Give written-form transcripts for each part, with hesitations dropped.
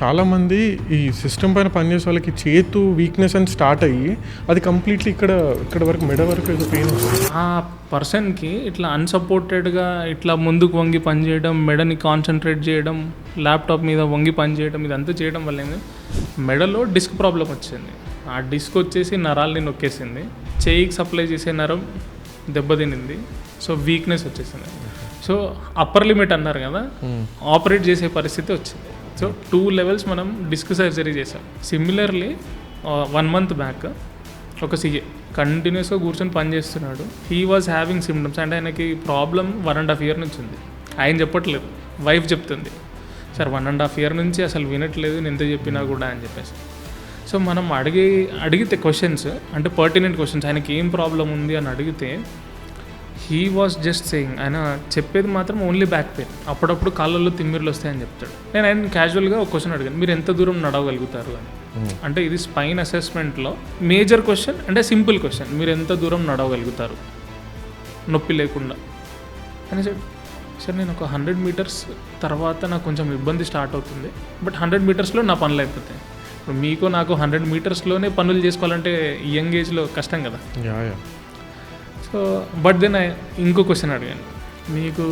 చాలామంది ఈ సిస్టమ్ పైన పనిచేసే వాళ్ళకి చేతు వీక్నెస్ అని స్టార్ట్ అయ్యి అది కంప్లీట్లీ ఇక్కడ వరకు మెడ వరకు ఏదో పెయిన్ వస్తుంది. ఆ పర్సన్కి ఇట్లా అన్సపోర్టెడ్గా ఇట్లా ముందుకు వంగి పనిచేయడం, మెడని కాన్సన్ట్రేట్ చేయడం, ల్యాప్టాప్ మీద వంగి పనిచేయడం, ఇదంతా చేయడం వల్ల ఏంది మెడలో డిస్క్ ప్రాబ్లం వచ్చింది. ఆ డిస్క్ వచ్చేసి నరాల్ని నొక్కేసింది, చేయికి సప్లై చేసే నరం దెబ్బతినింది, సో వీక్నెస్ వచ్చేసింది. సో అప్పర్ లిమిట్ అన్నారు కదా, ఆపరేట్ చేసే పరిస్థితి వచ్చింది. సో 2 levels మనం డిస్క్ సర్జరీ చేసాం. సిమిలర్లీ 1 month బ్యాక్ ఒక సీఏ కంటిన్యూస్గా కూర్చొని పని చేస్తున్నాడు. హీ వాజ్ హ్యావింగ్ సిమ్టమ్స్, అంటే ఆయనకి ప్రాబ్లం 1.5 year నుంచి ఉంది. ఆయన చెప్పట్లేదు, వైఫ్ చెప్తుంది, సార్ 1.5 year నుంచి అసలు వినట్లేదు, నేను ఎంత చెప్పినా కూడా అని చెప్పేసి. సో మనం అడిగితే క్వశ్చన్స్, అంటే పర్టినెంట్ క్వశ్చన్స్, ఆయనకి ఏం ప్రాబ్లం ఉంది అని అడిగితే హీ వాజ్ జస్ట్ సేయింగ్, ఆయన చెప్పేది మాత్రం ఓన్లీ బ్యాక్ పెయిన్, అప్పుడప్పుడు కాళ్ళల్లో తిమ్మిర్లు వస్తాయని చెప్తాడు. నేను ఆయన క్యాజువల్గా ఒక క్వశ్చన్ అడిగాను, మీరు ఎంత దూరం నడవగలుగుతారు అని. అంటే ఇది స్పైన్ అసెస్మెంట్లో మేజర్ క్వశ్చన్, అంటే సింపుల్ క్వశ్చన్, మీరు ఎంత దూరం నడవగలుగుతారు నొప్పి లేకుండా అని చెప్పి. సార్ నేను ఒక 100 meters తర్వాత నాకు కొంచెం ఇబ్బంది స్టార్ట్ అవుతుంది, బట్ 100 metersలో నా పనులు అయిపోతాయి. ఇప్పుడు మీకు నాకు 100 metersలోనే పనులు చేసుకోవాలంటే యంగ్ ఏజ్లో కష్టం కదా. సో బట్ దెన్ ఇంకో క్వశ్చన్ అడిగాను, మీకు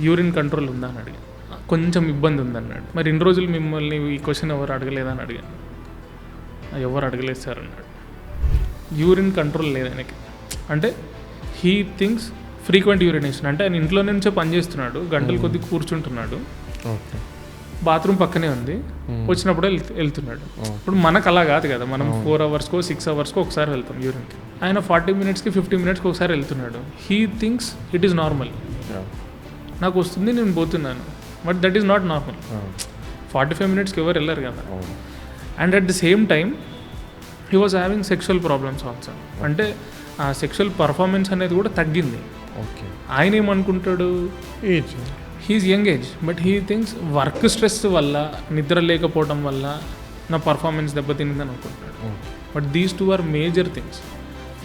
యూరిన్ కంట్రోల్ ఉందా అని అడిగాను. కొంచెం ఇబ్బంది ఉందన్నాడు. మరి ఇన్ని రోజులు మిమ్మల్ని ఈ క్వశ్చన్ ఎవరు అడగలేదని అడిగాను. ఎవరు అడగలేదు సార్ అన్నాడు. యూరిన్ కంట్రోల్ లేదు ఆయనకి, అంటే హీ థింగ్స్ ఫ్రీక్వెంట్ యూరినేషన్, అంటే ఆయన ఇంట్లో నుంచే పని చేస్తున్నాడు, గంటల కొద్ది కూర్చుంటున్నాడు, బాత్రూమ్ పక్కనే ఉంది, వచ్చినప్పుడు వెళ్తున్నాడు. ఇప్పుడు మనకు అలా కాదు కదా, మనం 4 hours-కో 6 hours-కో ఒకసారి వెళ్తాం యూరిన్కి. ఆయన 40 minutes-కి 50 minutes-కి ఒకసారి వెళ్తున్నాడు. He thinks it is normal, నాకు వస్తుంది నేను పోతున్నాను, but that is not normal. 45 minutes-కి ఎవరు వెళ్ళరు కదా. And at the same time he was having sexual problems also, అంటే ఆ సెక్షువల్ పర్ఫార్మెన్స్ అనేది కూడా తగ్గింది. ఆయన ఏమనుకుంటాడు, he is young age, but he thinks work stress వల్ల, నిద్ర లేకపోవడం వల్ల నా పర్ఫార్మెన్స్ దెబ్బతిందని అనుకుంటాడు. But these 2 are major things.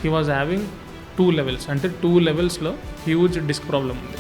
He was having 2 levels, అంటే 2 levelsలో హ్యూజ్ డిస్క్ ప్రాబ్లం ఉంది.